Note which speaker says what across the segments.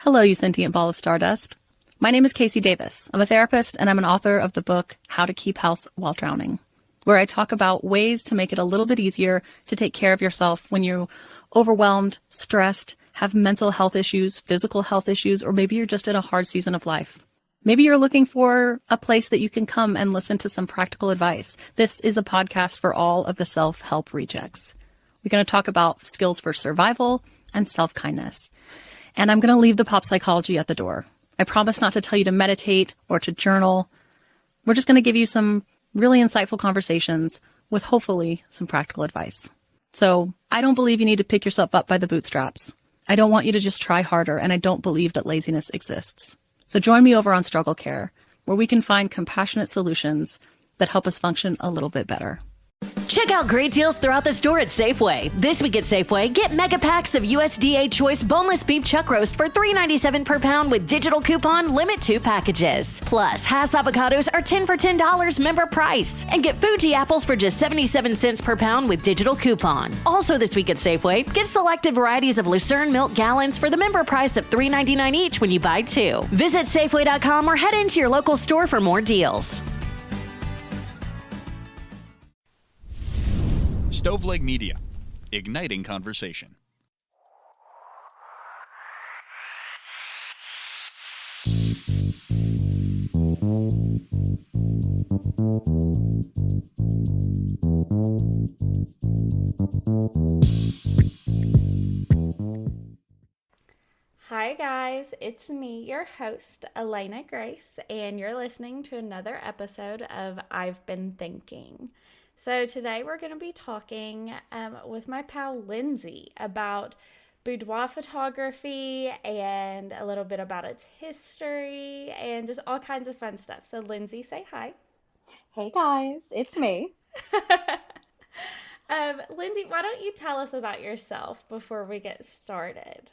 Speaker 1: Hello, you sentient ball of stardust. My name is Casey Davis. I'm a therapist and I'm an author of the book How to Keep House While Drowning, where I talk about ways to make it a little bit easier to take care of yourself when you're overwhelmed, stressed, have mental health issues, physical health issues, or maybe you're just in a hard season of life. Maybe you're looking for a place that you can come and listen to some practical advice. This is a podcast for all of the self-help rejects. We're going to talk about skills for survival and self-kindness. And I'm going to leave the pop psychology at the door. I promise not to tell you to meditate or to journal. We're just going to give you some really insightful conversations with hopefully some practical advice. So I don't believe you need to pick yourself up by the bootstraps. I don't want you to just try harder, and I don't believe that laziness exists. So join me over on Struggle Care, where we can find compassionate solutions that help us function a little bit better.
Speaker 2: Check out great deals throughout the store at Safeway. This week at Safeway, get mega packs of USDA Choice boneless beef chuck roast for $3.97 per pound with digital coupon, limit 2 packages. Plus, Hass avocados are 10 for $10 member price. And get Fuji apples for just 77 cents per pound with digital coupon. Also this week at Safeway, get selected varieties of Lucerne milk gallons for the member price of $3.99 each when you buy 2. Visit Safeway.com or head into your local store for more deals.
Speaker 3: Stoveleg Media, igniting conversation.
Speaker 4: Hi guys, it's me, your host, Elena Grace, and you're listening to another episode of I've Been Thinking. So today we're going to be talking with my pal Lindsey about boudoir photography and a little bit about its history and just all kinds of fun stuff. So Lindsey, say hi.
Speaker 5: Hey guys, it's me.
Speaker 4: Lindsey, why don't you tell us about yourself before we get started?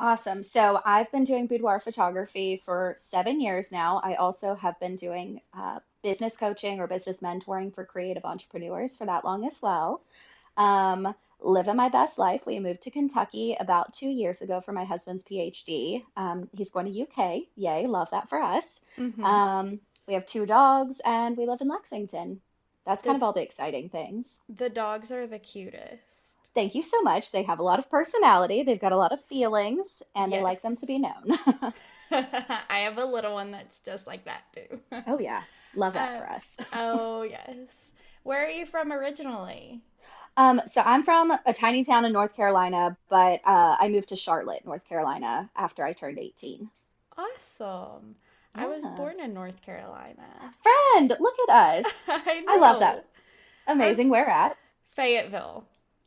Speaker 5: Awesome. So I've been doing boudoir photography for 7 years now. I also have been doing business coaching or business mentoring for creative entrepreneurs for that long as well. Living my best life. We moved to Kentucky about 2 years ago for my husband's PhD. He's going to UK. Yay, love that for us. We have 2 dogs and we live in Lexington. That's kind of all the exciting things.
Speaker 4: The dogs are the cutest.
Speaker 5: Thank you so much. They have a lot of personality. They've got a lot of feelings, and they like them to be known.
Speaker 4: I have a little one that's just like that too.
Speaker 5: Oh yeah, love that for us.
Speaker 4: Oh yes. Where are you from originally?
Speaker 5: So I'm from a tiny town in North Carolina, but I moved to Charlotte, North Carolina after I turned 18.
Speaker 4: Awesome. I was born
Speaker 5: Yes.
Speaker 4: in North Carolina.
Speaker 5: Friend, look at us.
Speaker 4: I
Speaker 5: I love
Speaker 4: know.
Speaker 5: that. Amazing. Where at?
Speaker 4: Fayetteville.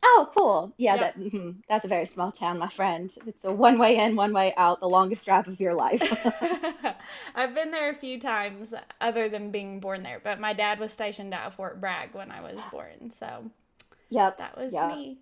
Speaker 5: Oh, cool. Yeah,
Speaker 4: Yep.
Speaker 5: that's a very small town, my friend. It's a one way in, one way out, the longest drive of your life.
Speaker 4: I've been there a few times other than being born there, but my dad was stationed out of Fort Bragg when I was born, so
Speaker 5: Yep,
Speaker 4: that was
Speaker 5: yep.
Speaker 4: me.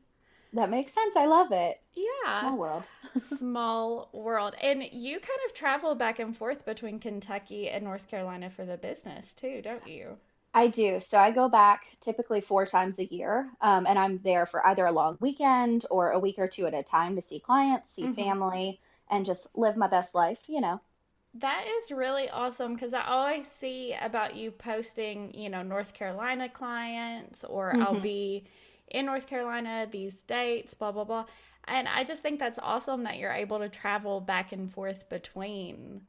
Speaker 5: That makes sense. I love it.
Speaker 4: Yeah.
Speaker 5: Small world.
Speaker 4: Small world. And you kind of travel back and forth between Kentucky and North Carolina for the business too, don't you?
Speaker 5: I do. So I go back typically 4 times a year, and I'm there for either a long weekend or a week or 2 at a time to see clients, see
Speaker 4: hmm
Speaker 5: family, and just live my best life.
Speaker 4: That is really awesome because I always see about you posting, North Carolina clients, or I'll
Speaker 5: Hmm.
Speaker 4: be in North Carolina, these dates, blah, blah, blah. And I just think that's awesome that you're able to travel back and forth between,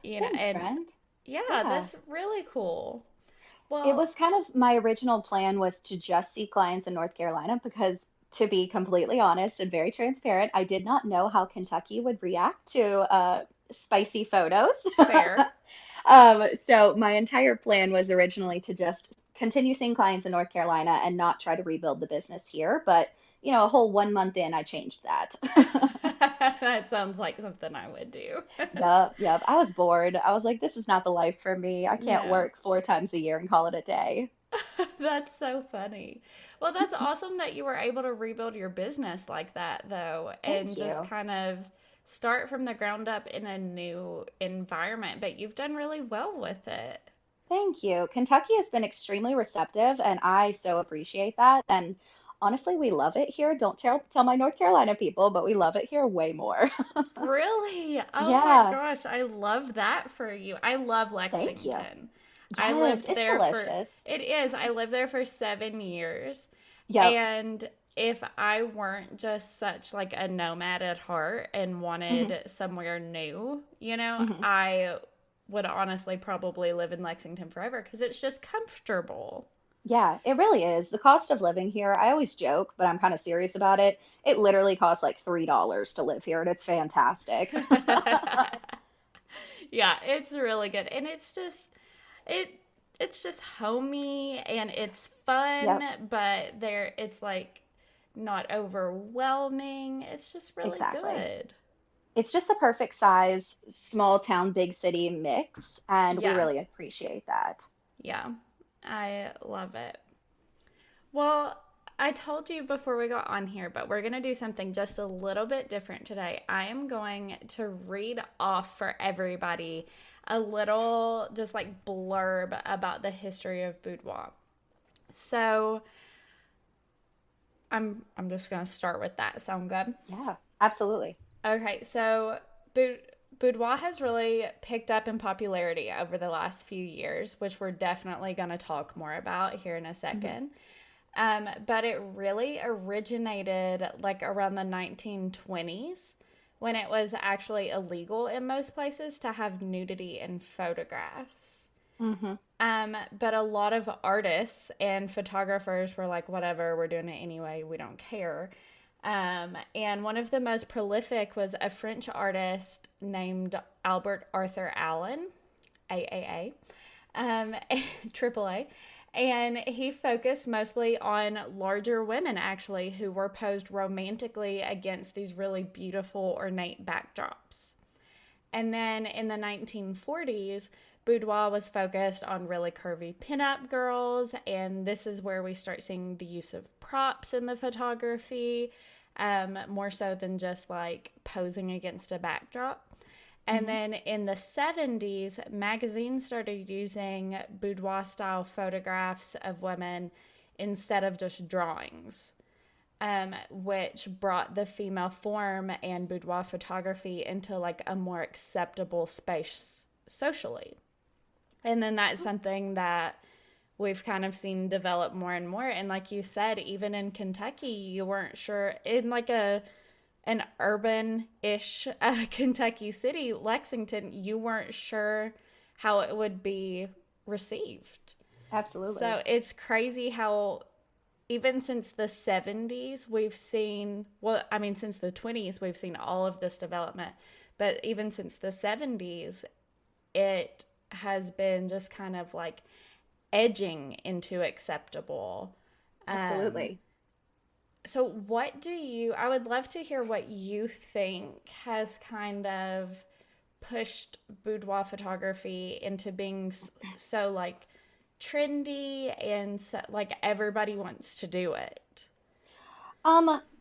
Speaker 5: Thanks,
Speaker 4: and
Speaker 5: friend.
Speaker 4: yeah,
Speaker 5: Yeah.
Speaker 4: that's really cool.
Speaker 5: It
Speaker 4: Well,
Speaker 5: was kind of my original plan was to just see clients in North Carolina because, to be completely honest and very transparent, I did not know how Kentucky would react to spicy photos.
Speaker 4: fair.
Speaker 5: So my entire plan was originally to just continue seeing clients in North Carolina and not try to rebuild the business here. But, a whole 1 month in, I changed that.
Speaker 4: That sounds like something I would do.
Speaker 5: Yup, yup. I was bored. I was like, this is not the life for me. I can't
Speaker 4: No.
Speaker 5: work 4 times a year and call it a day.
Speaker 4: That's so funny. Well, that's awesome that you were able to rebuild your business like that, though, and
Speaker 5: Thank
Speaker 4: just
Speaker 5: you.
Speaker 4: kind of start from the ground up in a new environment. But you've done really well with it.
Speaker 5: Thank you. Kentucky has been extremely receptive, and I so appreciate that. And honestly, we love it here. Don't tell my North Carolina people, but we love it here way more.
Speaker 4: Really? Oh my
Speaker 5: Yeah,
Speaker 4: gosh, I love that for you. I love
Speaker 5: thank you.
Speaker 4: Lexington. I
Speaker 5: Yes,
Speaker 4: lived
Speaker 5: it's
Speaker 4: there for,
Speaker 5: delicious.
Speaker 4: it is, I lived there for 7 years.
Speaker 5: Yep.
Speaker 4: And if I weren't just such like a nomad at heart and
Speaker 5: Hmm.
Speaker 4: wanted somewhere new,
Speaker 5: Hmm.
Speaker 4: I would honestly probably live in Lexington forever because it's just comfortable.
Speaker 5: Yeah, it really is. The cost of living here, I always joke, but I'm kind of serious about it. It literally costs like $3 to live here, and it's fantastic.
Speaker 4: Yeah, it's really good. And it it's just homey and it's fun,
Speaker 5: Yep,
Speaker 4: but it's like not overwhelming. It's just really
Speaker 5: exactly.
Speaker 4: good.
Speaker 5: It's just the perfect size, small town, big city mix, and we
Speaker 4: Yeah.
Speaker 5: really appreciate that.
Speaker 4: Yeah. I love it. Well, I told you before we got on here, but we're going to do something just a little bit different today. I am going to read off for everybody a little just like blurb about the history of boudoir. So, I'm just going to start with that. Sound good?
Speaker 5: Yeah, absolutely.
Speaker 4: Okay, so boudoir has really picked up in popularity over the last few years, which we're definitely going to talk more about here in a
Speaker 5: Hmm.
Speaker 4: second. But it really originated like around the 1920s when it was actually illegal in most places to have nudity in photographs.
Speaker 5: Hmm.
Speaker 4: But a lot of artists and photographers were like, whatever, we're doing it anyway, we don't care. And one of the most prolific was a French artist named Albert Arthur Allen, AAA, AAA. And he focused mostly on larger women, actually, who were posed romantically against these really beautiful, ornate backdrops. And then in the 1940s, boudoir was focused on really curvy pinup girls, and this is where we start seeing the use of props in the photography, more so than just like posing against a backdrop. And
Speaker 5: Hmm.
Speaker 4: then in the 70s, magazines started using boudoir style photographs of women instead of just drawings, which brought the female form and boudoir photography into like a more acceptable space socially. And then that's something that we've kind of seen develop more and more. And like you said, even in Kentucky, you weren't sure in like an urban-ish Kentucky city, Lexington, you weren't sure how it would be received.
Speaker 5: Absolutely.
Speaker 4: So it's crazy how even since the 70s, we've seen, well, I mean, since the 20s, we've seen all of this development. But even since the 70s, it has been just kind of like edging into acceptable. Um,
Speaker 5: Absolutely.
Speaker 4: so, I would love to hear what you think has kind of pushed boudoir photography into being so like trendy and so, like everybody wants to do it.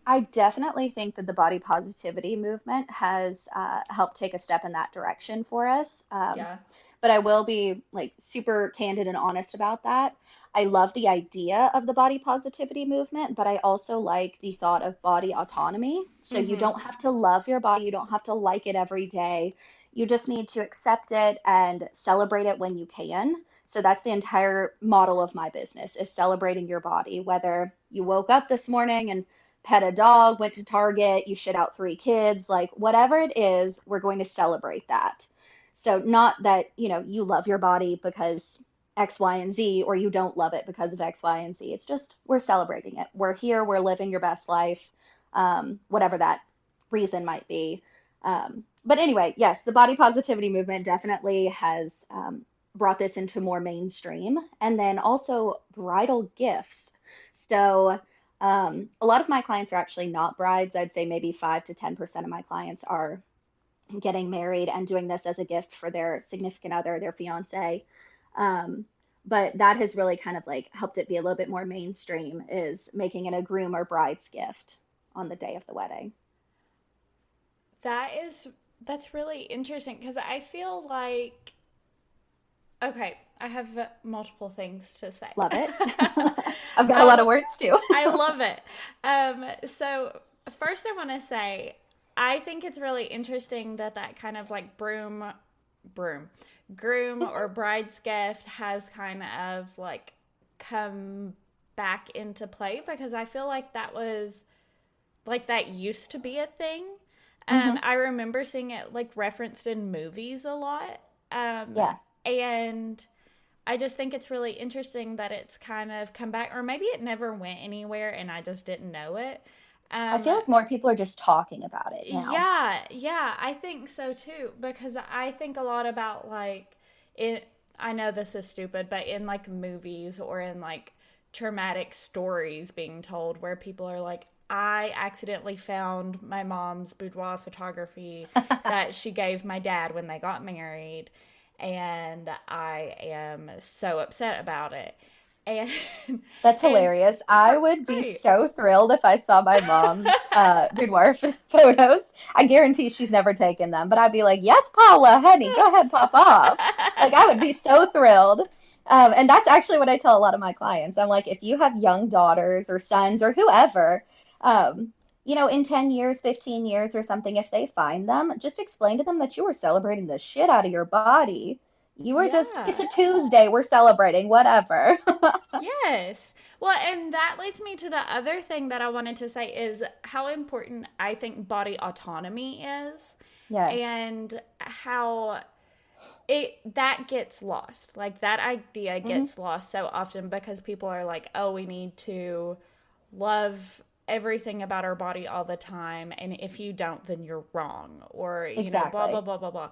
Speaker 5: I definitely think that the body positivity movement has helped take a step in that direction for us.
Speaker 4: Yeah.
Speaker 5: But I will be like super candid and honest about that. I love the idea of the body positivity movement, but I also like the thought of body autonomy. So you
Speaker 4: Mm-hmm.
Speaker 5: don't have to love your body, you don't have to like it every day. You just need to accept it and celebrate it when you can. So that's the entire model of my business is celebrating your body, whether you woke up this morning and pet a dog, went to Target, you shit out three kids, like whatever it is, we're going to celebrate that. So not that, you love your body because X, Y, and Z, or you don't love it because of X, Y, and Z. It's just we're celebrating it. We're here, we're living your best life, whatever that reason might be. But anyway, yes, the body positivity movement definitely has brought this into more mainstream. And then also bridal gifts. So a lot of my clients are actually not brides. I'd say maybe 5 to 10% of my clients are getting married and doing this as a gift for their significant other, their fiance. Um, but that has really kind of like helped it be a little bit more mainstream, is making it a groom or bride's gift on the day of the wedding.
Speaker 4: That is that's really interesting because I feel like Okay, I have multiple things to say.
Speaker 5: Love it. I've got a lot of words too.
Speaker 4: I love it. So first I want to say, I think it's really interesting that that kind of like broom, groom or bride's gift has kind of like come back into play, because I feel like that was like that used to be a thing. I remember seeing it like referenced in movies a lot.
Speaker 5: Yeah.
Speaker 4: And I just think it's really interesting that it's kind of come back, or maybe it never went anywhere and I just didn't know it.
Speaker 5: I feel like more people are just talking about it now.
Speaker 4: Yeah, I think so too, because I think a lot about like it. I know this is stupid, but in like movies or in like traumatic stories being told where people are like, I accidentally found my mom's boudoir photography that she gave my dad when they got married, and I am so upset about it. And
Speaker 5: That's
Speaker 4: and
Speaker 5: hilarious. I would be
Speaker 4: right.
Speaker 5: so thrilled if I saw my mom's boudoir photos. I guarantee she's never taken them, but I'd be like, yes, Paula, honey, go ahead, pop off. Like, I would be so thrilled. And that's actually what I tell a lot of my clients. I'm like, if you have young daughters or sons or whoever, um, in 10 years, 15 years or something, if they find them, just explain to them that you were celebrating the shit out of your body. You were just, it's
Speaker 4: Yeah.
Speaker 5: a Tuesday, we're celebrating, whatever.
Speaker 4: Yes. Well, and that leads me to the other thing that I wanted to say is how important I think body autonomy is,
Speaker 5: Yes.
Speaker 4: and how it that gets lost. Like that idea
Speaker 5: Hmm.
Speaker 4: gets lost so often because people are like, "Oh, we need to love everything about our body all the time, and if you don't, then you're wrong." Or, blah blah
Speaker 5: Exactly.
Speaker 4: blah blah blah.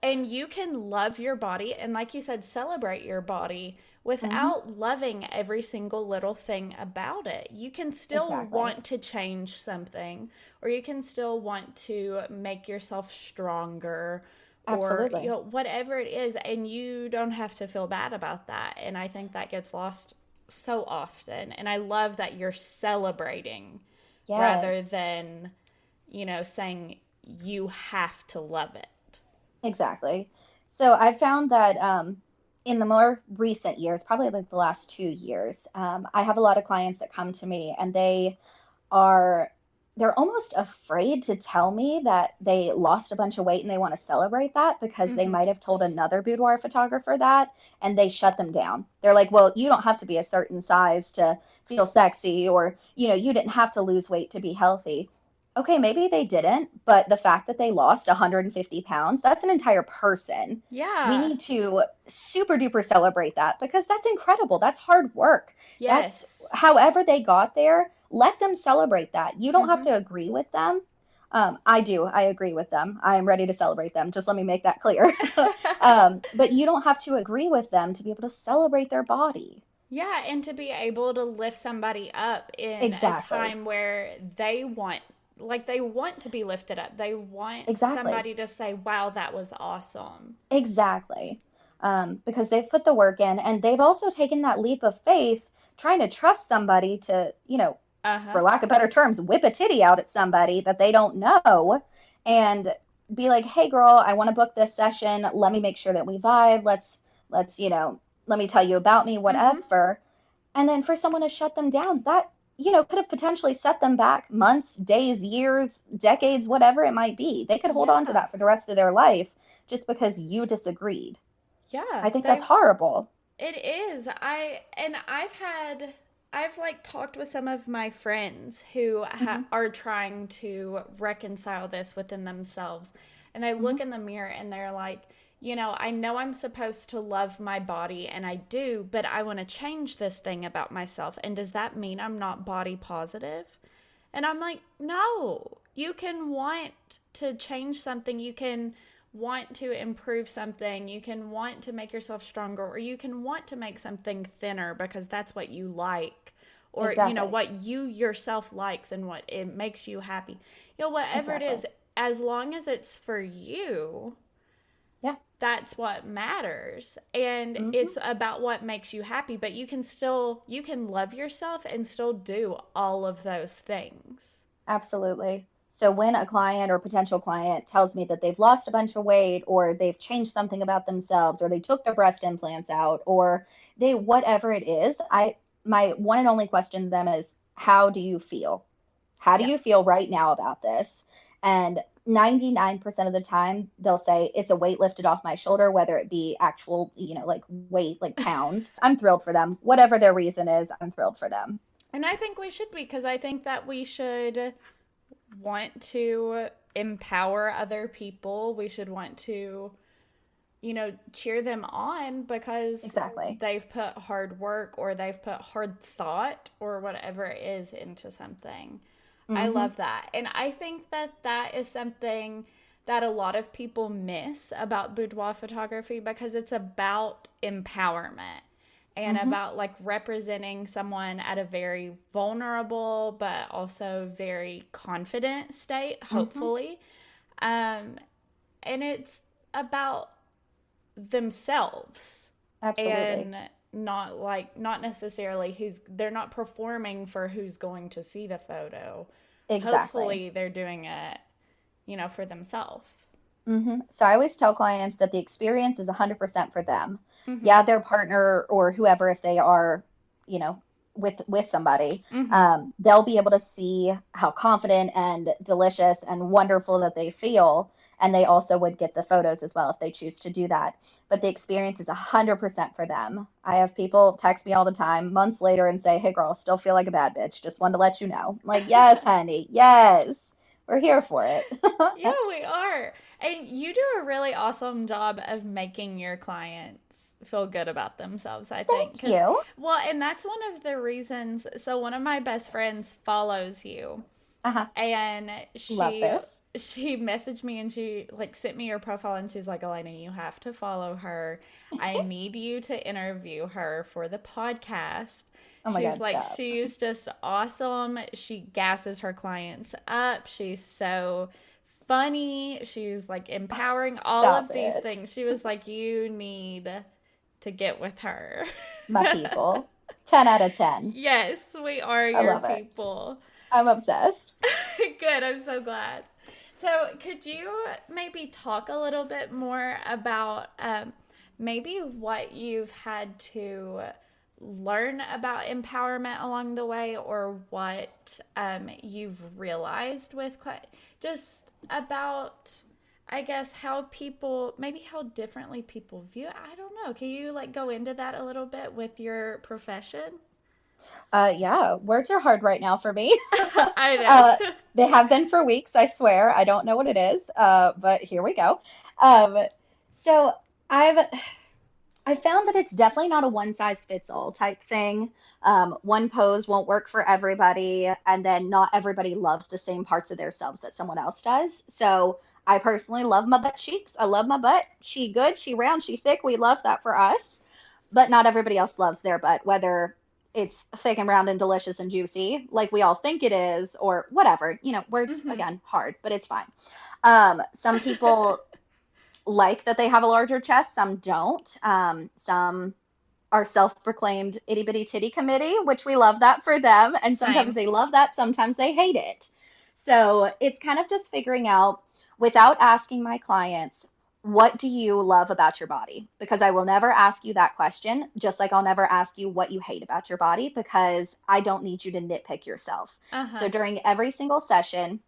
Speaker 4: And you can love your body and, like you said, celebrate your body
Speaker 5: Hmm.
Speaker 4: without loving every single little thing about it. You can still
Speaker 5: Exactly.
Speaker 4: want to change something, or you can still want to make yourself stronger, or
Speaker 5: Absolutely.
Speaker 4: whatever it is, and you don't have to feel bad about that. And I think that gets lost so often. And I love that you're celebrating rather
Speaker 5: Yes.
Speaker 4: than, saying you have to love it.
Speaker 5: Exactly. So I found that in the more recent years, probably like the last 2 years, I have a lot of clients that come to me and are they're almost afraid to tell me that they lost a bunch of weight and they want to celebrate that because they
Speaker 4: Hmm.
Speaker 5: might have told another boudoir photographer that and they shut them down. They're like, well, you don't have to be a certain size to feel sexy, or, you didn't have to lose weight to be healthy. Okay, maybe they didn't, but the fact that they lost 150 pounds, that's an entire person. We
Speaker 4: Yeah.
Speaker 5: need to super duper celebrate that because that's incredible. That's hard work. That's
Speaker 4: Yes.
Speaker 5: however they got there. Let them celebrate that. You don't have
Speaker 4: Hmm.
Speaker 5: to agree with them. I do. I agree with them. I am ready to celebrate them. Just let me make that clear. But you don't have to agree with them to be able to celebrate their body.
Speaker 4: Yeah, and to be able to lift somebody up in a
Speaker 5: Exactly.
Speaker 4: time where they want to be lifted up. They want
Speaker 5: Exactly.
Speaker 4: somebody to say, "Wow, that was awesome."
Speaker 5: Exactly. Because they've put the work in and they've also taken that leap of faith, trying to trust somebody to,
Speaker 4: Uh-huh.
Speaker 5: for lack of better terms, whip a titty out at somebody that they don't know and be like, hey girl, I want to book this session. Let me make sure that we vibe. Let's, let me tell you about me,
Speaker 4: Mhm.
Speaker 5: whatever. And then for someone to shut them down, that, could have potentially set them back months, days, years, decades, whatever it might be. They could hold on to
Speaker 4: Yeah.
Speaker 5: that for the rest of their life just because you disagreed.
Speaker 4: Yeah,
Speaker 5: I think that's
Speaker 4: they
Speaker 5: horrible.
Speaker 4: it is. I've like talked with some of my friends who
Speaker 5: Hmm.
Speaker 4: are trying to reconcile this within themselves. And they
Speaker 5: Hmm.
Speaker 4: look in the mirror and they're like, I know I'm supposed to love my body and I do, but I want to change this thing about myself. And does that mean I'm not body positive? And I'm like, no, you can want to change something. You can want to improve something. You can want to make yourself stronger, or you can want to make something thinner because that's what you like, or,
Speaker 5: Exactly.
Speaker 4: what you yourself likes and what it makes you happy. Whatever it
Speaker 5: Exactly.
Speaker 4: is, as long as it's for you,
Speaker 5: Yeah.
Speaker 4: that's what matters, and
Speaker 5: Hmm.
Speaker 4: it's about what makes you happy. But you can love yourself and still do all of those things.
Speaker 5: Absolutely. So when a client or potential client tells me that they've lost a bunch of weight or they've changed something about themselves or they took their breast implants out or they whatever it is, I my one and only question to them is, how do you feel? How do
Speaker 4: Yeah.
Speaker 5: you feel right now about this? And 99% of the time they'll say it's a weight lifted off my shoulder, whether it be actual, like weight, like pounds. I'm thrilled for them. Whatever their reason is, I'm thrilled for them.
Speaker 4: And I think we should be, because I think that we should want to empower other people. We should want to, cheer them on because
Speaker 5: Exactly.
Speaker 4: they've put hard work or they've put hard thought or whatever it is into something. I
Speaker 5: Hmm.
Speaker 4: love that. And I think that that is something that a lot of people miss about boudoir photography because it's about empowerment and
Speaker 5: Hmm.
Speaker 4: about like representing someone at a very vulnerable but also very confident state,
Speaker 5: Hmm.
Speaker 4: hopefully. Um, and it's about themselves
Speaker 5: Absolutely.
Speaker 4: and not necessarily they're not performing for who's going to see the photo.
Speaker 5: Exactly.
Speaker 4: Hopefully they're doing it, for themselves.
Speaker 5: So I always tell clients that the experience is 100% for them.
Speaker 4: Mm-hmm.
Speaker 5: Yeah, their partner or whoever, if they are, you know, with somebody,
Speaker 4: Mm-hmm.
Speaker 5: they'll be able to see how confident and delicious and wonderful that they feel, and they also would get the photos as well if they choose to do that. But the experience is 100% for them. I have people text me all the time, months later, and say, "Hey, girl, still feel like a bad bitch. Just wanted to let you know." I'm like, yes, honey, yes, we're here for it.
Speaker 4: Yeah, we are. And you do a really awesome job of making your clients feel good about themselves, I think.
Speaker 5: Thank you.
Speaker 4: Well, and that's one of the reasons. So, one of my best friends follows you,
Speaker 5: Uh-huh.
Speaker 4: and
Speaker 5: Love
Speaker 4: she
Speaker 5: this.
Speaker 4: she messaged me and she like sent me your profile and she's like, Elena, you have to follow her. I need you to interview her for the podcast.
Speaker 5: Oh my
Speaker 4: She's
Speaker 5: God,
Speaker 4: like,
Speaker 5: stop.
Speaker 4: she's just awesome. She gasses her clients up. She's so funny. She's like empowering, all
Speaker 5: Stop
Speaker 4: of these
Speaker 5: it.
Speaker 4: things. She was like, you need to get with her.
Speaker 5: My people. 10 out of 10.
Speaker 4: Yes, we are
Speaker 5: I
Speaker 4: your
Speaker 5: love it.
Speaker 4: people.
Speaker 5: I'm obsessed.
Speaker 4: Good. I'm so glad. So, could you maybe talk a little bit more about maybe what you've had to learn about empowerment along the way, or what you've realized with just about, I guess, how people, maybe how differently people view it? I don't know. Can you like go into that a little bit with your profession?
Speaker 5: Yeah, words are hard right now for me.
Speaker 4: I
Speaker 5: Uh,
Speaker 4: know.
Speaker 5: they have been for weeks, I swear. I don't know what it is, but here we go. Um, so I've I found that it's definitely not a one size fits all type thing. One pose won't work for everybody, and then not everybody loves the same parts of themselves that someone else does. So I personally love my butt cheeks. I love my butt. She good, she round, she thick. We love that for us. But not everybody else loves their butt, whether it's thick and round and delicious and juicy, like we all think it is, or whatever. Words
Speaker 4: Hmm.
Speaker 5: again hard, but it's fine. Some people like that they have a larger chest, some don't. Some are self-proclaimed itty bitty titty committee, which we love that for them. And sometimes
Speaker 4: Same.
Speaker 5: they love that, sometimes they hate it. So it's kind of just figuring out without asking my clients, what do you love about your body? Because I will never ask you that question, just like I'll never ask you what you hate about your body, because I don't need you to nitpick yourself.
Speaker 4: Uh
Speaker 5: So
Speaker 4: huh.
Speaker 5: during every single session,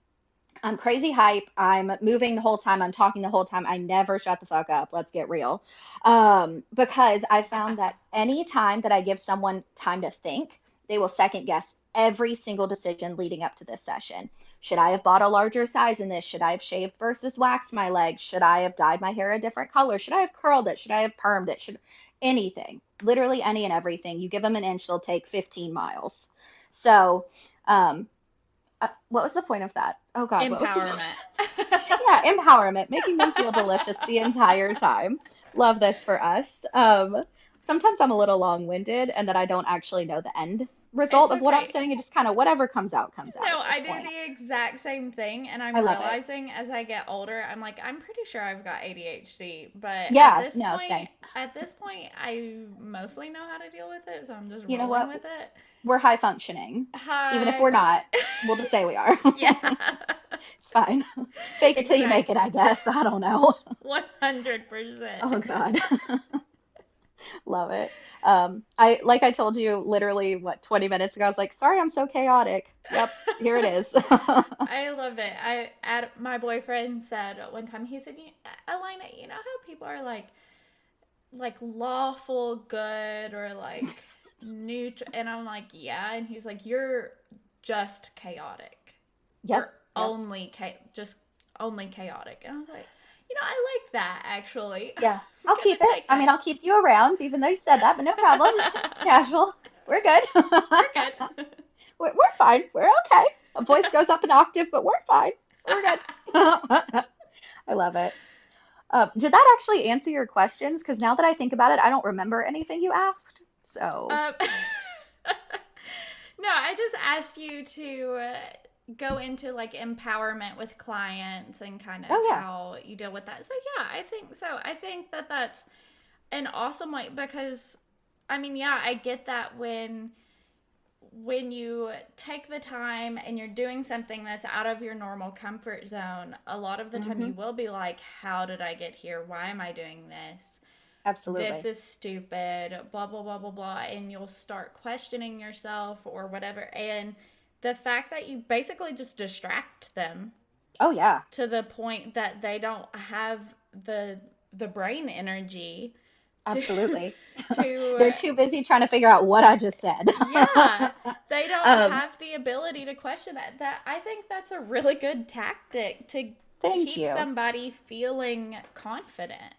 Speaker 5: I'm crazy hype. I'm moving the whole time. I'm talking the whole time. I never shut the fuck up. Let's get real. Because I found that any time that I give someone time to think, they will second guess every single decision leading up to this session. Should I have bought a larger size in this? Should I have shaved versus waxed my legs? Should I have dyed my hair a different color? Should I have curled it? Should I have permed it? Should anything, literally any and everything. You give them an inch, they'll take 15 miles. So, um, what was the point of that? Oh God, what was the
Speaker 4: Empowerment.
Speaker 5: yeah, empowerment, making them feel delicious the entire time. Love this for us. Sometimes I'm a little long-winded and that I don't actually know the end result
Speaker 4: It's
Speaker 5: of what I'm
Speaker 4: okay.
Speaker 5: saying. It just kind of whatever comes out
Speaker 4: No,
Speaker 5: at
Speaker 4: I
Speaker 5: this
Speaker 4: do
Speaker 5: point.
Speaker 4: the exact same thing, and
Speaker 5: I
Speaker 4: I'm
Speaker 5: love it.
Speaker 4: realizing as I get older, I'm like, I'm pretty sure I've got ADHD, but
Speaker 5: Yeah, no, same.
Speaker 4: at this point, I mostly know how to deal with it, so I'm just
Speaker 5: You know
Speaker 4: rolling
Speaker 5: what?
Speaker 4: with it.
Speaker 5: We're high functioning. Even if we're
Speaker 4: Hi.
Speaker 5: not, we'll just say we are.
Speaker 4: Yeah.
Speaker 5: It's fine. Fake it till you make it, I
Speaker 4: Exactly.
Speaker 5: guess. I don't know.
Speaker 4: 100%.
Speaker 5: Oh God. Love it. Like I told you literally what 20 minutes ago, I was like, sorry, I'm so chaotic. Yep, here it is.
Speaker 4: I love it. My boyfriend said one time, he said, Elena, you know how people are like lawful good or like neutral, and I'm like, yeah, and he's like, you're just chaotic.
Speaker 5: Yep,
Speaker 4: You're
Speaker 5: yep.
Speaker 4: just only chaotic. And I was like, I like that actually.
Speaker 5: Yeah,
Speaker 4: I'm
Speaker 5: I'll keep
Speaker 4: gonna
Speaker 5: it.
Speaker 4: take
Speaker 5: I mean, I'll keep you around, even though you said that, but no problem. It's
Speaker 4: it.
Speaker 5: casual. We're good.
Speaker 4: We're good.
Speaker 5: We're fine. We're okay. A voice goes up an octave, but we're fine. We're good. I love it. Did that actually answer your questions? Because now that I think about it, I don't remember anything you asked. So,
Speaker 4: um, no, I just asked you to go into like empowerment with clients and kind of
Speaker 5: oh yeah.
Speaker 4: how you deal with that. So yeah, I think so. I think that that's an awesome way because I mean, yeah, I get that when you take the time and you're doing something that's out of your normal comfort zone, a lot of the time
Speaker 5: Hmm.
Speaker 4: you will be like, how did I get here? Why am I doing this? This
Speaker 5: Absolutely.
Speaker 4: is stupid, blah, blah, blah, blah, blah. And you'll start questioning yourself or whatever. And the fact that you basically just distract them
Speaker 5: Oh yeah.
Speaker 4: to the point that they don't have the brain energy to
Speaker 5: Absolutely.
Speaker 4: to
Speaker 5: They're too busy trying to figure out what I just said.
Speaker 4: yeah, they don't
Speaker 5: Um,
Speaker 4: have the ability to question that. I think that's a really good tactic to
Speaker 5: thank
Speaker 4: keep
Speaker 5: you.
Speaker 4: somebody feeling confident.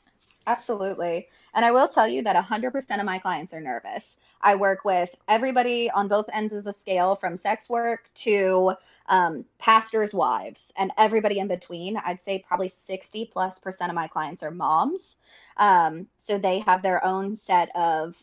Speaker 5: Absolutely. And I will tell you that 100% of my clients are nervous. I work with everybody on both ends of the scale, from sex work to pastors' wives, and everybody in between. I'd say probably 60+% of my clients are moms. So they have their own set of,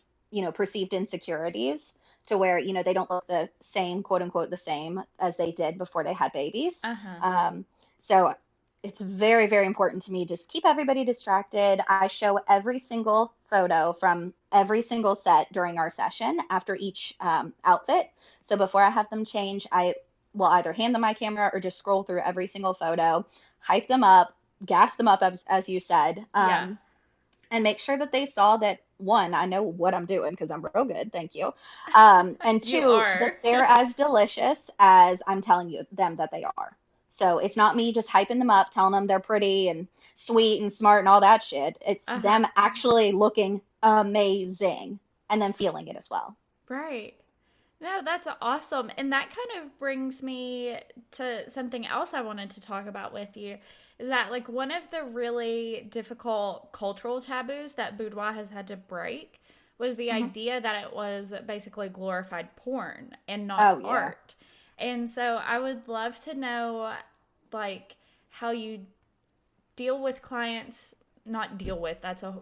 Speaker 5: perceived insecurities to where, they don't look the same, quote unquote, the same as they did before they had babies.
Speaker 4: Uh-huh.
Speaker 5: So it's very, very important to me. Just keep everybody distracted. I show every single photo from every single set during our session after each outfit. So before I have them change, I will either hand them my camera or just scroll through every single photo, hype them up, gas them up, as you said,
Speaker 4: Yeah,
Speaker 5: and make sure that they saw that, one, I know what I'm doing because I'm real good, thank you. And
Speaker 4: you
Speaker 5: two,
Speaker 4: are.
Speaker 5: that they're as delicious as I'm telling you them that they are. So it's not me just hyping them up, telling them they're pretty and sweet and smart and all that shit. It's
Speaker 4: Uh-huh.
Speaker 5: them actually looking amazing and then feeling it as well.
Speaker 4: Right. No, that's awesome. And that kind of brings me to something else I wanted to talk about with you. Is that like one of the really difficult cultural taboos that Boudoir has had to break was the
Speaker 5: Hmm.
Speaker 4: idea that it was basically glorified porn and not
Speaker 5: Oh, yeah.
Speaker 4: art. And so I would love to know like how you deal with clients, not deal with, that's a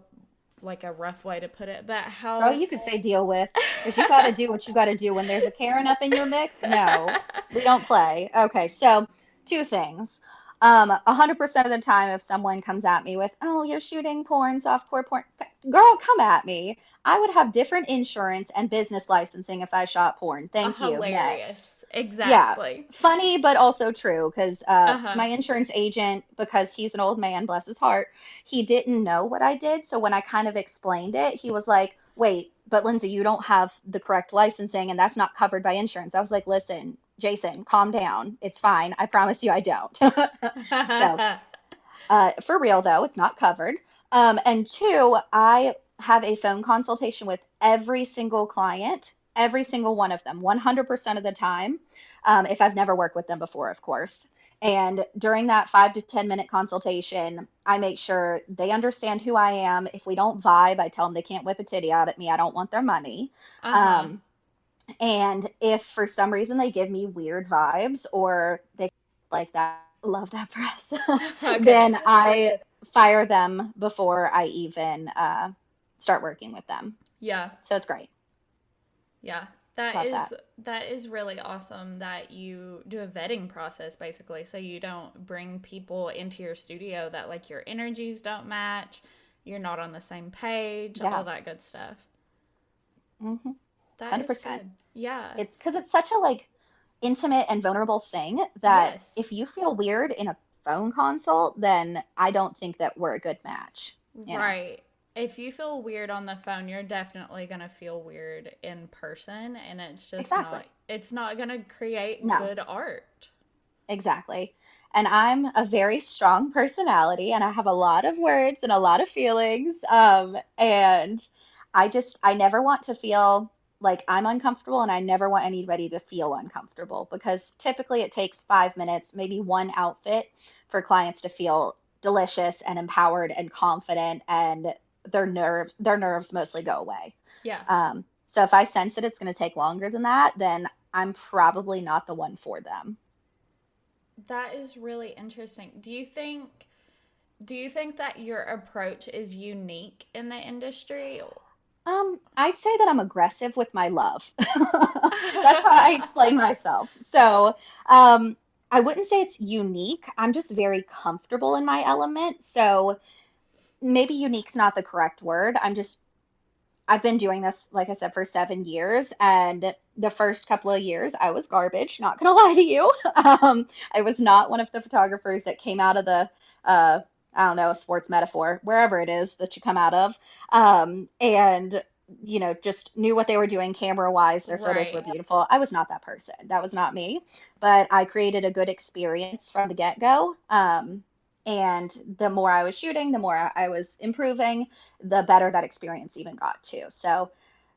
Speaker 4: like a rough way to put it, but
Speaker 5: Girl,
Speaker 4: how
Speaker 5: you could say deal with, because you got to do what you got to do when there's a Karen up in your mix. No, we don't play. Okay, so two things. 100% of the time, if someone comes at me with, "Oh, you're shooting porn, softcore porn," girl, come at me. I would have different insurance and business licensing if I shot porn. Thank you. Next.
Speaker 4: hilarious.
Speaker 5: Yeah,
Speaker 4: Exactly.
Speaker 5: funny, but also true because
Speaker 4: Uh-huh.
Speaker 5: my insurance agent, because he's an old man, bless his heart, he didn't know what I did. So when I kind of explained it, he was like, wait, but Lindsay, you don't have the correct licensing and that's not covered by insurance. I was like, listen, Jason, calm down. It's fine. I promise you I don't. So for real, though, it's not covered. And two, I have a phone consultation with every single client, every single one of them, 100% of the time, if I've never worked with them before, of course. And during that 5 to 10 minute consultation, I make sure they understand who I am. If we don't vibe, I tell them they can't whip a titty out at me. I don't want their money.
Speaker 4: Uh-huh.
Speaker 5: Um, and if for some reason they give me weird vibes or they like that, love that press,
Speaker 4: Okay.
Speaker 5: then I fire them before I even start working with them.
Speaker 4: Yeah.
Speaker 5: So it's great.
Speaker 4: Yeah. That
Speaker 5: Love
Speaker 4: is
Speaker 5: that.
Speaker 4: that is really awesome that you do a vetting process basically so you don't bring people into your studio that like your energies don't match, you're not on the same page, all
Speaker 5: Yeah.
Speaker 4: that good stuff.
Speaker 5: Hmm.
Speaker 4: That is
Speaker 5: 100%.
Speaker 4: good. Yeah.
Speaker 5: It's because it's such a like intimate and vulnerable thing that
Speaker 4: Yes.
Speaker 5: if you feel weird in a phone consult, then I don't think that we're a good match, you know?
Speaker 4: Right. If you feel weird on the phone, you're definitely going to feel weird in person, and
Speaker 5: Exactly.
Speaker 4: it's not going to create
Speaker 5: No,
Speaker 4: good art.
Speaker 5: exactly. And I'm a very strong personality and I have a lot of words and a lot of feelings. And I never want to feel like I'm uncomfortable and I never want anybody to feel uncomfortable because typically it takes 5 minutes, maybe one outfit for clients to feel delicious and empowered and confident and their nerves mostly go away.
Speaker 4: Yeah.
Speaker 5: So if I sense that it's going to take longer than that, then I'm probably not the one for them.
Speaker 4: That is really interesting. Do you think that your approach is unique in the industry?
Speaker 5: I'd say that I'm aggressive with my love. That's how I explain myself. So, I wouldn't say it's unique. I'm just very comfortable in my element. So maybe unique's not the correct word. I've been doing this, like I said, for 7 years, and the first couple of years I was garbage, not gonna lie to you. I was not one of the photographers that came out of the, uh, I don't know, a sports metaphor, wherever it is that you come out of, and just knew what they were doing camera wise. Their photos were
Speaker 4: Right.
Speaker 5: beautiful. I was not that person. That was not me, but I created a good experience from the get-go. And the more I was shooting, the more I was improving, the better that experience even got too. So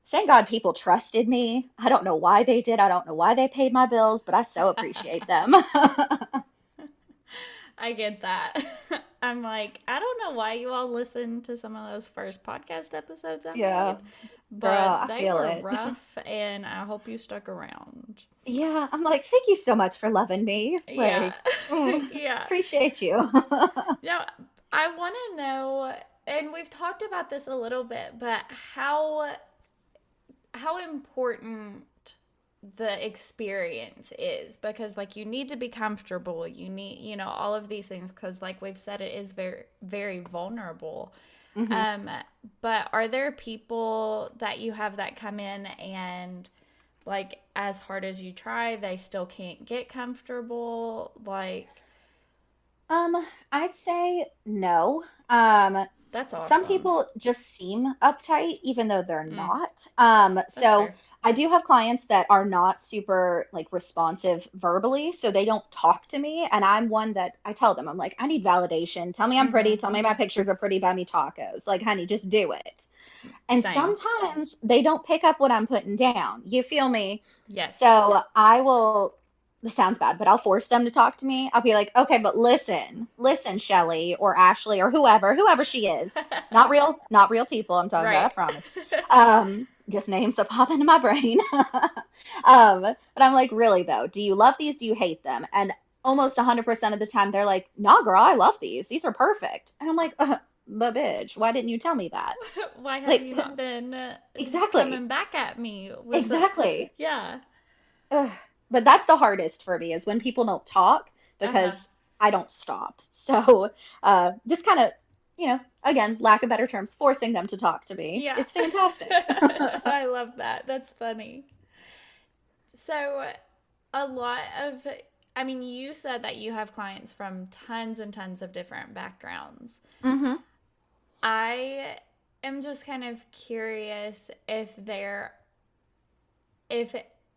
Speaker 5: thank God people trusted me. I don't know why they did. I don't know why they paid my bills, but I so appreciate them.
Speaker 4: I get that. I'm like, I don't know why you all listened to some of those first podcast episodes I made,
Speaker 5: Yeah, girl,
Speaker 4: but
Speaker 5: I
Speaker 4: they
Speaker 5: feel
Speaker 4: were
Speaker 5: it.
Speaker 4: rough, and I hope you stuck around.
Speaker 5: Yeah, I'm like, thank you so much for loving me.
Speaker 4: Yeah.
Speaker 5: Like,
Speaker 4: Yeah.
Speaker 5: appreciate you.
Speaker 4: Now, I want to know, and we've talked about this a little bit, but how important the experience is, because like you need to be comfortable, you need, all of these things, because like we've said, it is very very vulnerable.
Speaker 5: hmm
Speaker 4: um but are there people that you have that come in and, like, as hard as you try, they still can't get comfortable, like?
Speaker 5: I'd say no.
Speaker 4: That's
Speaker 5: Some
Speaker 4: awesome.
Speaker 5: people just seem uptight, even though they're
Speaker 4: Mm,
Speaker 5: not.
Speaker 4: that's
Speaker 5: So
Speaker 4: fair.
Speaker 5: I do have clients that are not super like responsive verbally, so they don't talk to me. And I'm one that I tell them, I'm like, I need validation. Tell me I'm pretty.
Speaker 4: Mm-hmm.
Speaker 5: Tell me my pictures are pretty. Buy me tacos. Like, honey, just do it. And
Speaker 4: Same.
Speaker 5: sometimes they don't pick up what I'm putting down. You feel me?
Speaker 4: Yes.
Speaker 5: So I will, this sounds bad, but I'll force them to talk to me. I'll be like, okay, but listen, Shelly or Ashley or whoever she is. Not real people I'm talking about, I
Speaker 4: Right.
Speaker 5: promise. Just names that pop into my brain. But I'm like, really though, do you love these? Do you hate them? And almost 100% of the time they're like, nah, girl, I love these. These are perfect. And I'm like, but bitch, why didn't you tell me that?
Speaker 4: Why have
Speaker 5: Like,
Speaker 4: you not been
Speaker 5: exactly,
Speaker 4: coming back at me with the?
Speaker 5: exactly.
Speaker 4: Yeah.
Speaker 5: Ugh. But that's the hardest for me is when people don't talk
Speaker 4: Uh-huh.
Speaker 5: because I don't stop. So just kind of, again, lack of better terms, forcing them to talk to me
Speaker 4: Yeah.
Speaker 5: is fantastic.
Speaker 4: I love that. That's funny. So, a lot of, I mean, you said that you have clients from tons and tons of different backgrounds.
Speaker 5: hmm
Speaker 4: I am just kind of curious if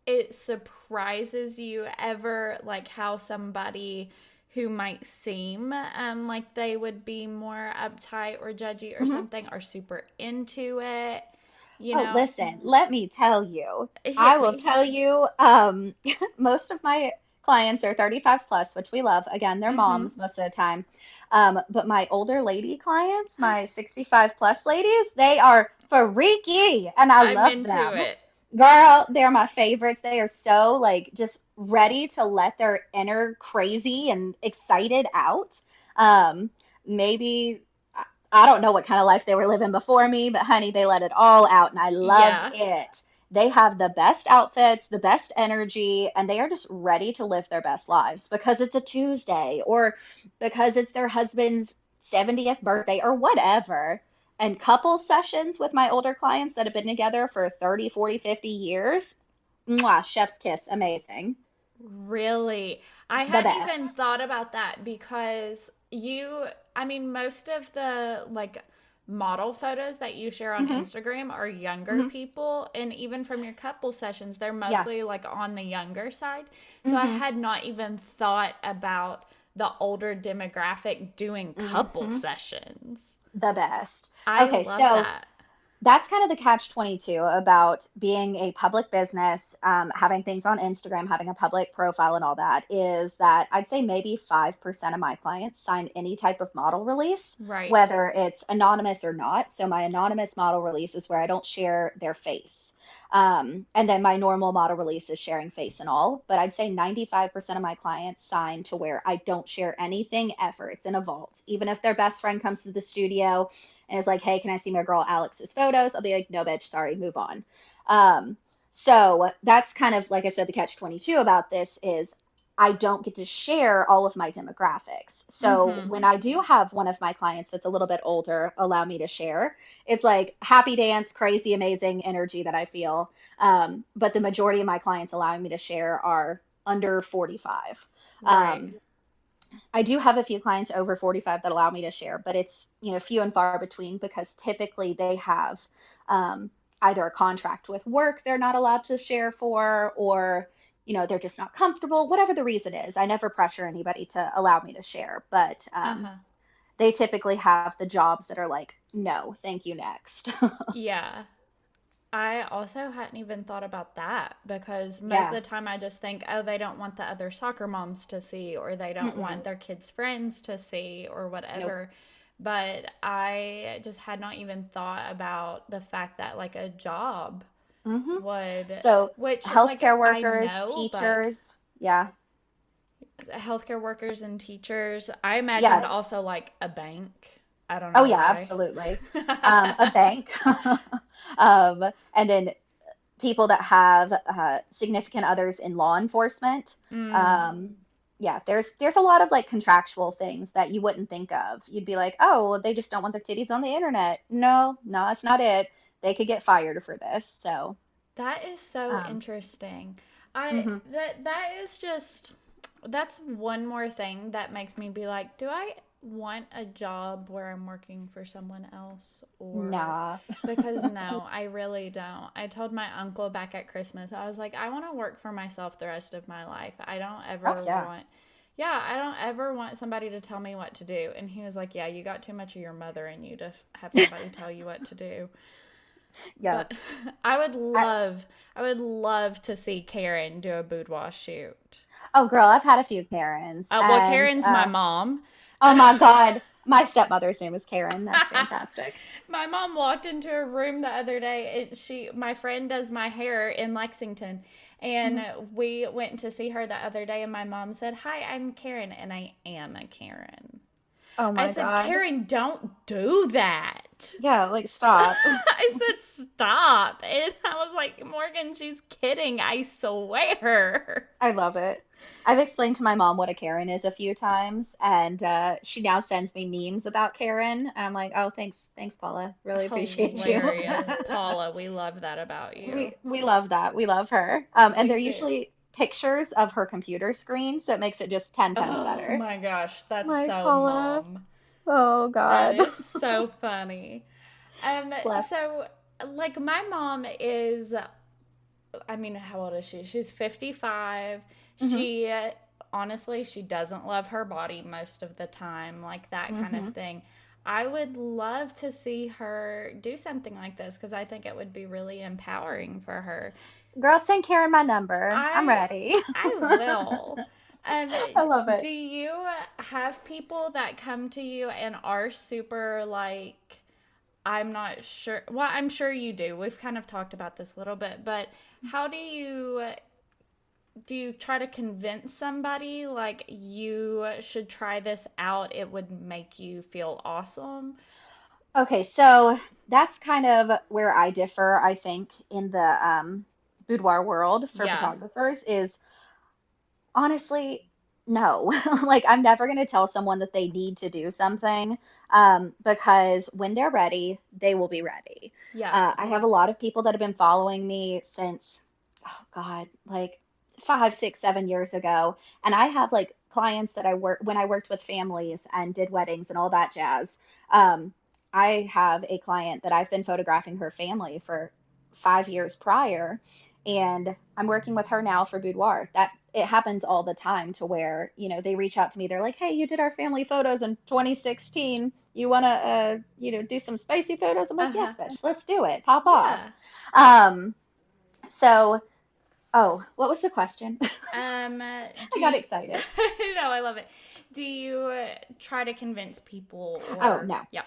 Speaker 4: it surprises you ever, like how somebody who might seem like they would be more uptight or judgy or
Speaker 5: hmm
Speaker 4: something are super into it, you
Speaker 5: Oh,
Speaker 4: know?
Speaker 5: listen, let me tell you. I
Speaker 4: Hit
Speaker 5: will
Speaker 4: me.
Speaker 5: tell you, most of my clients are 35 plus, which we love. Again, they're
Speaker 4: Mm-hmm.
Speaker 5: moms most of the time. But my older lady clients, my 65 plus ladies, they are freaky and I
Speaker 4: I'm
Speaker 5: love
Speaker 4: into
Speaker 5: them.
Speaker 4: it.
Speaker 5: Girl, they're my favorites. They are so like just ready to let their inner crazy and excited out. Um, maybe I don't know what kind of life they were living before me, but honey, they let it all out and I love
Speaker 4: Yeah.
Speaker 5: it. They have the best outfits, the best energy, and they are just ready to live their best lives because it's a Tuesday or because it's their husband's 70th birthday or whatever. And couple sessions with my older clients that have been together for 30, 40, 50 years. Mwah, chef's kiss, amazing.
Speaker 4: Really? I
Speaker 5: The
Speaker 4: hadn't
Speaker 5: best.
Speaker 4: even thought about that because most of the model photos that you share on
Speaker 5: Hmm.
Speaker 4: Instagram are younger
Speaker 5: Hmm.
Speaker 4: people. And even from your couple sessions, they're
Speaker 5: Yeah.
Speaker 4: mostly like on the younger side. So I
Speaker 5: Hmm.
Speaker 4: had not even thought about the older demographic doing couple
Speaker 5: Hmm.
Speaker 4: sessions.
Speaker 5: The best.
Speaker 4: I
Speaker 5: Okay,
Speaker 4: love
Speaker 5: so
Speaker 4: that.
Speaker 5: that's kind of the catch 22 about being a public business, having things on Instagram, having a public profile, and all that is that I'd say maybe 5% of my clients sign any type of model release,
Speaker 4: Right.
Speaker 5: whether it's anonymous or not. So, my anonymous model release is where I don't share their face. And then my normal model release is sharing face and all. But I'd say 95% of my clients sign to where I don't share anything ever. It's in a vault. Even if their best friend comes to the studio and is like, hey, can I see my girl Alex's photos? I'll be like, no, bitch, sorry, move on. Um, so that's kind of, like I said, the catch 22 about this is I don't get to share all of my demographics. So
Speaker 4: Mm-hmm.
Speaker 5: when I do have one of my clients that's a little bit older allow me to share, it's like happy dance, crazy, amazing energy that I feel. But the majority of my clients allowing me to share are under 45.
Speaker 4: Right.
Speaker 5: Um, I do have a few clients over 45 that allow me to share, but it's, few and far between because typically they have um, either a contract with work they're not allowed to share for, or, they're just not comfortable, whatever the reason is. I never pressure anybody to allow me to share, but
Speaker 4: Uh-huh.
Speaker 5: they typically have the jobs that are like, no, thank you, next.
Speaker 4: Yeah. I also hadn't even thought about that because most of
Speaker 5: Yeah.
Speaker 4: the time I just think, oh, they don't want the other soccer moms to see, or they don't
Speaker 5: Mm-mm.
Speaker 4: want their kids' friends to see, or
Speaker 5: Nope.
Speaker 4: whatever. But I just had not even thought about the fact that like a job
Speaker 5: Hmm.
Speaker 4: would,
Speaker 5: So
Speaker 4: which like
Speaker 5: healthcare
Speaker 4: I
Speaker 5: workers,
Speaker 4: know, but
Speaker 5: teachers, yeah,
Speaker 4: healthcare workers and teachers, I imagined
Speaker 5: yeah.
Speaker 4: also like a bank. I don't
Speaker 5: Oh
Speaker 4: know
Speaker 5: yeah,
Speaker 4: why.
Speaker 5: absolutely. A bank, and then people that have significant others in law enforcement.
Speaker 4: Mm,
Speaker 5: Um, yeah, there's a lot of like contractual things that you wouldn't think of. You'd be like, oh, well, they just don't want their titties on the internet. No, no, that's not it. They could get fired for this. So,
Speaker 4: that is so
Speaker 5: um,
Speaker 4: interesting. I
Speaker 5: mhm.
Speaker 4: that is just that's one more thing that makes me be like, do I want a job where I'm working for someone else or
Speaker 5: Nah.
Speaker 4: because no, I really don't. I told my uncle back at Christmas, I was like, I want to work for myself the rest of my life. I don't
Speaker 5: Oh
Speaker 4: ever
Speaker 5: yeah.
Speaker 4: want yeah, I don't ever want somebody to tell me what to do. And he was like, yeah, you got too much of your mother in you to have somebody tell you what to do.
Speaker 5: Yeah.
Speaker 4: But I would
Speaker 5: I,
Speaker 4: love, I would love to see Karen do a boudoir shoot.
Speaker 5: oh girl, I've had a few Karens,
Speaker 4: Well,
Speaker 5: and
Speaker 4: Karen's my mom.
Speaker 5: oh my God, my stepmother's name is Karen. That's fantastic.
Speaker 4: My mom walked into a room the other day. My friend does my hair in Lexington, and
Speaker 5: Mhm.
Speaker 4: we went to see her the other day. And my mom said, "Hi, I'm Karen," and I am a Karen.
Speaker 5: Oh
Speaker 4: I
Speaker 5: my
Speaker 4: said,
Speaker 5: God.
Speaker 4: Karen, don't do that.
Speaker 5: Yeah, like stop.
Speaker 4: I said, stop. And I was like, Morgan, she's kidding. I swear.
Speaker 5: I love it. I've explained to my mom what a Karen is a few times, and she now sends me memes about Karen. And I'm like, oh, thanks, Paula. Really appreciate you.
Speaker 4: Hilarious. Paula, we love that about you.
Speaker 5: We love that. We love her. And
Speaker 4: We
Speaker 5: they're
Speaker 4: do.
Speaker 5: usually pictures of her computer screen, so it makes it just 10 times
Speaker 4: Oh
Speaker 5: better.
Speaker 4: my gosh, that's
Speaker 5: Like,
Speaker 4: so
Speaker 5: Paula.
Speaker 4: mom.
Speaker 5: Oh
Speaker 4: That
Speaker 5: God.
Speaker 4: is so funny. Um,
Speaker 5: Bless.
Speaker 4: so like my mom is how old is she? She's 55.
Speaker 5: Hmm.
Speaker 4: She honestly, she doesn't love her body most of the time, like that kind of
Speaker 5: Hmm.
Speaker 4: thing. I would love to see her do something like this because I think it would be really empowering for her.
Speaker 5: Girl, send Karen my number. I'm
Speaker 4: I
Speaker 5: ready.
Speaker 4: I will. Um,
Speaker 5: I love
Speaker 4: do
Speaker 5: it.
Speaker 4: you have people that come to you and are super like I'm not sure. Well, I'm sure you do. We've kind of talked about this a little bit, but how do you try to convince somebody like you should try this out? It would make you feel awesome.
Speaker 5: Okay, so that's kind of where I differ, I think, in the boudoir world for
Speaker 4: Yeah.
Speaker 5: photographers is honestly, no. Like, I'm never going to tell someone that they need to do something because when they're ready, they will be ready.
Speaker 4: Yeah.
Speaker 5: I have a lot of people that have been following me since, oh God, like 5, 6, 7 years ago. And I have like clients that I work when I worked with families and did weddings and all that jazz. Um, I have a client that I've been photographing her family for 5 years prior, and I'm working with her now for Boudoir. That it happens all the time to where, they reach out to me. They're like, "Hey, you did our family photos in 2016. You want to, do some spicy photos?" I'm like,
Speaker 4: Uh-huh.
Speaker 5: "Yes, bitch, let's do it. Pop off."
Speaker 4: Yeah.
Speaker 5: Um, so, oh, what was the question? I
Speaker 4: Do
Speaker 5: got
Speaker 4: you,
Speaker 5: excited.
Speaker 4: no, I love it. Do you try to convince people
Speaker 5: Oh,
Speaker 4: or,
Speaker 5: no.
Speaker 4: yeah.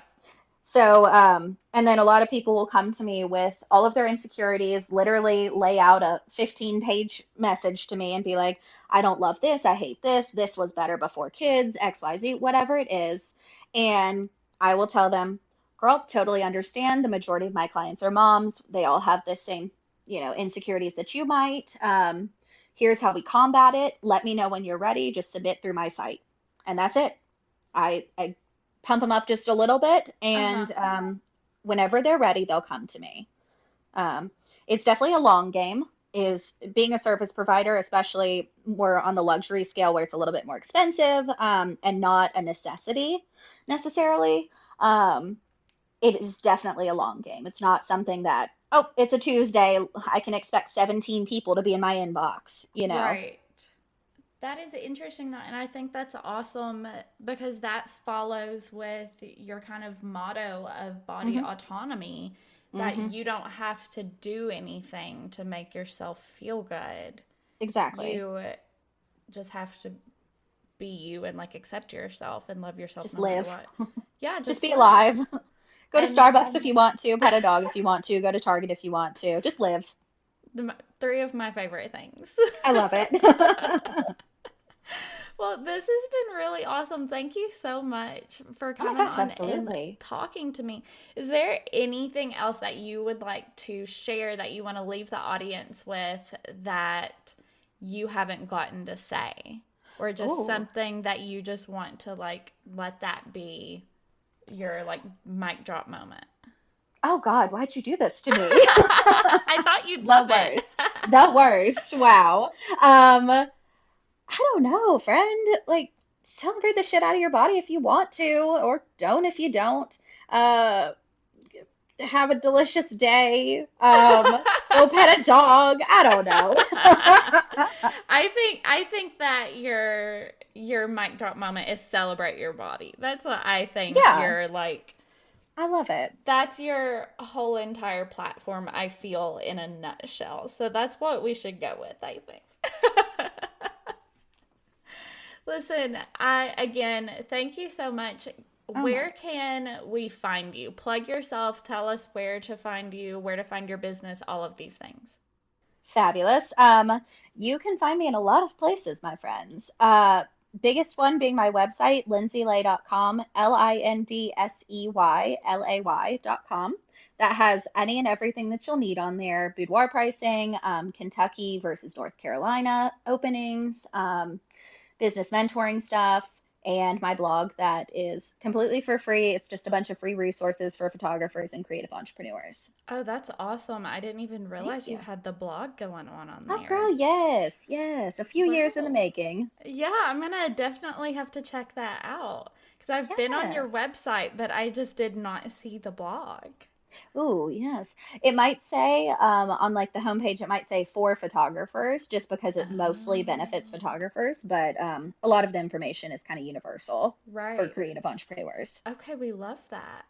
Speaker 5: So, and then a lot of people will come to me with all of their insecurities, literally lay out a 15-page message to me and be like, "I don't love this. I hate this. This was better before kids, XYZ, whatever it is." And I will tell them, "Girl, totally understand. The majority of my clients are moms. They all have the same, insecurities that you might. Here's how we combat it. Let me know when you're ready. Just submit through my site." And that's it. I pump them up just a little bit,
Speaker 4: Uh-huh.
Speaker 5: and whenever they're ready, they'll come to me. Um, it's definitely a long game. Is being a service provider, especially more on the luxury scale where it's a little bit more expensive, and not a necessity necessarily. Um, it is definitely a long game. It's not something that, oh, it's a Tuesday, I can expect 17 people to be in my inbox.
Speaker 4: Right. That is interesting, though, and I think that's awesome because that follows with your kind of motto of body
Speaker 5: Hmm.
Speaker 4: autonomy, that
Speaker 5: Hmm.
Speaker 4: you don't have to do anything to make yourself feel good.
Speaker 5: Exactly.
Speaker 4: You just have to be you and like accept yourself and love yourself
Speaker 5: Just
Speaker 4: no matter
Speaker 5: live.
Speaker 4: what. Yeah,
Speaker 5: Just
Speaker 4: just
Speaker 5: be
Speaker 4: live.
Speaker 5: alive. Go to
Speaker 4: And
Speaker 5: Starbucks if you want to, pet a dog if you want to, go to Target if you want to. Just live.
Speaker 4: three of my favorite things.
Speaker 5: I love it.
Speaker 4: Well, this has been really awesome. Thank you so much for
Speaker 5: Oh my
Speaker 4: coming
Speaker 5: gosh,
Speaker 4: on and
Speaker 5: absolutely.
Speaker 4: talking to me. Is there anything else that you would like to share that you want to leave the audience with that you haven't gotten to say? Or just
Speaker 5: Oh,
Speaker 4: something that you just want to like let that be your like mic drop moment?
Speaker 5: oh God, why'd you do this to me?
Speaker 4: I thought you'd
Speaker 5: The
Speaker 4: love it.
Speaker 5: worst. The worst. Wow. I don't know, friend. Like, celebrate the shit out of your body if you want to, or don't if you don't. Uh, have a delicious day. Go pet a dog. I don't know.
Speaker 4: I think that your mic drop moment is celebrate your body. That's what I think
Speaker 5: Yeah,
Speaker 4: you're like.
Speaker 5: I love it.
Speaker 4: That's your whole entire platform, I feel, in a nutshell. So that's what we should go with, I think. Listen, I again, thank you so much.
Speaker 5: Oh my.
Speaker 4: Where can we find you? Plug yourself, tell us where to find you, where to find your business, all of these things.
Speaker 5: Fabulous. You can find me in a lot of places, my friends. Biggest one being my website, lindseylay.com, LINDSEYLAY.com. That has any and everything that you'll need on there. Boudoir pricing, Kentucky versus North Carolina openings, business mentoring stuff, and my blog that is completely for free. It's just a bunch of free resources for photographers and creative entrepreneurs.
Speaker 4: Oh, that's awesome. I didn't even
Speaker 5: Thank
Speaker 4: realize you
Speaker 5: you.
Speaker 4: had the blog going on
Speaker 5: Oh, girl,
Speaker 4: there.
Speaker 5: yes, yes. A few years in the
Speaker 4: Wow.
Speaker 5: making.
Speaker 4: Yeah, I'm gonna definitely have to check that out because I've been on your
Speaker 5: Yes.
Speaker 4: website, but I just did not see the blog.
Speaker 5: Ooh, yes. It might say on like the homepage, it might say for photographers, just because it mostly benefits
Speaker 4: Oh,
Speaker 5: photographers, but a lot of the information is kind of universal for
Speaker 4: right.
Speaker 5: creative entrepreneurs.
Speaker 4: Okay, we love that.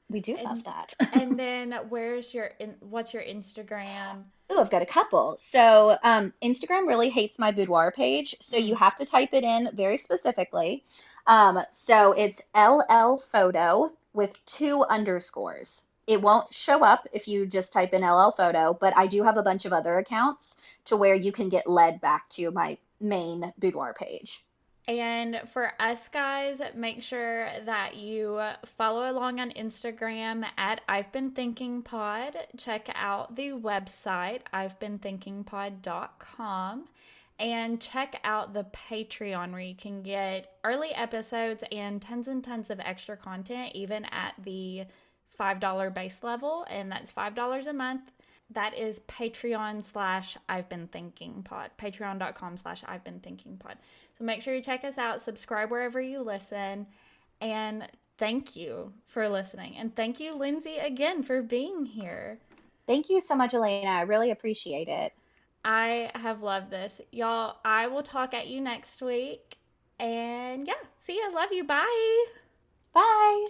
Speaker 5: We do love
Speaker 4: And
Speaker 5: that.
Speaker 4: and then what's your Instagram?
Speaker 5: Ooh, I've got a couple. So Instagram really hates my boudoir page, so you
Speaker 4: Mm.
Speaker 5: have to type it in very specifically. So it's LL photo with two underscores. It won't show up if you just type in LL photo, but I do have a bunch of other accounts to where you can get led back to my main boudoir page.
Speaker 4: And for us guys, make sure that you follow along on Instagram at I've Been Thinking Pod. Check out the website, I've Been Thinking Pod.com, and check out the Patreon where you can get early episodes and tons of extra content, even at the $5 base level, and that's $5 a month. that is Patreon/I've Been Thinking Pod. Patreon.com/I've Been Thinking Pod. So make sure you check us out, subscribe wherever you listen, and thank you for listening. And thank you, Lindsey, again for being here.
Speaker 5: Thank you so much, Elena. I really appreciate it.
Speaker 4: I have loved this. Y'all, I will talk at you next week. And yeah, see ya. Love you. Bye.
Speaker 5: Bye.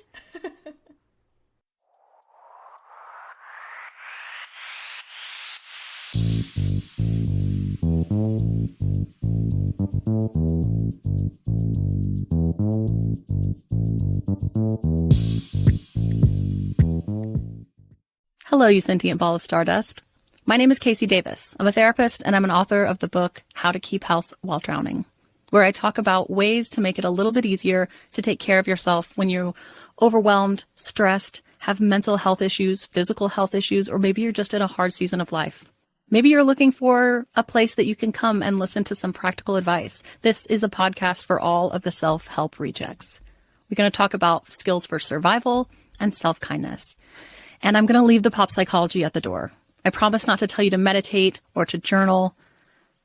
Speaker 1: Hello, you sentient ball of stardust. My name is Casey Davis. I'm a therapist and I'm an author of the book How to Keep House While Drowning, where I talk about ways to make it a little bit easier to take care of yourself when you're overwhelmed, stressed, have mental health issues, physical health issues, or maybe you're just in a hard season of life. Maybe you're looking for a place that you can come and listen to some practical advice. This is a podcast for all of the self-help rejects. We're going to talk about skills for survival and self-kindness. And I'm going to leave the pop psychology at the door. I promise not to tell you to meditate or to journal.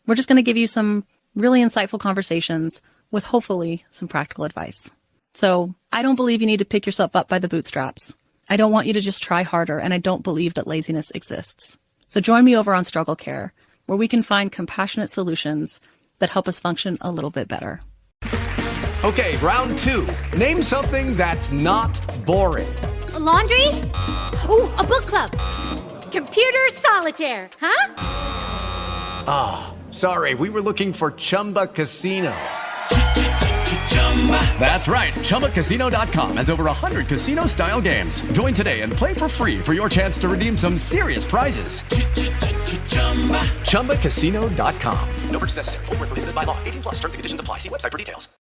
Speaker 1: We're just going to give you some really insightful conversations with hopefully some practical advice. So I don't believe you need to pick yourself up by the bootstraps. I don't want you to just try harder, and I don't believe that laziness exists. So join me over on Struggle Care, where we can find compassionate solutions that help us function a little bit better.
Speaker 6: Okay, round two. Name something that's not boring.
Speaker 7: A laundry? Ooh, a book club. Computer solitaire, huh?
Speaker 6: Ah, sorry, we were looking for Chumba Casino.
Speaker 3: That's right. ChumbaCasino.com has over 100 casino-style games. Join today and play for free for your chance to redeem some serious prizes.
Speaker 6: ChumbaCasino.com. No purchase necessary. Void where prohibited by law. 18+ terms and conditions apply. See website for details.